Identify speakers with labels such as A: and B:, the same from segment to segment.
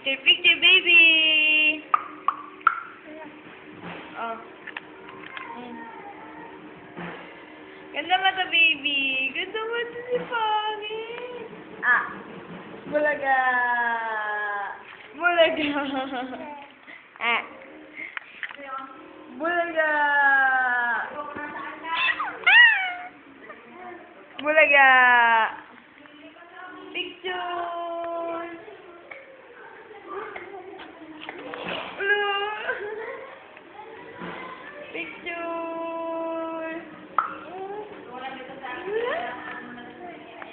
A: Picture, picture, baby! Oh. Ganda mata, baby. Ganda mata si Pangit. Ah. Bulaga. Bulaga. Ah. Bulaga. Bulaga. Picture. Picture.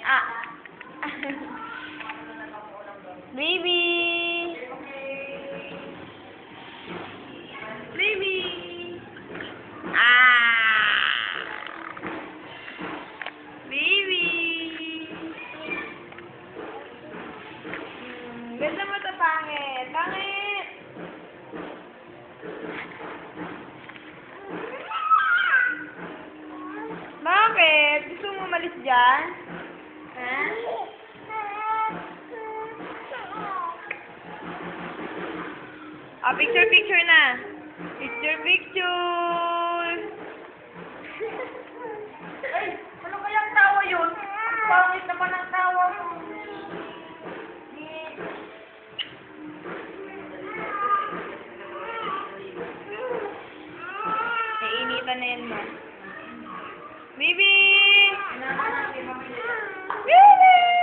A: Ah. Baby. Baby. Ah. Baby. Ganda mo 'to, pangit. Pangit. Bakit? Gusto mo umalis dyan? Ha? Ah, picture, picture na. Picture, picture.
B: Ay, ano kayang tawa yun? Ang pangit naman ang tawa mo.
A: Nainitan na yan mo. Baby!
B: Ano,
A: Baby!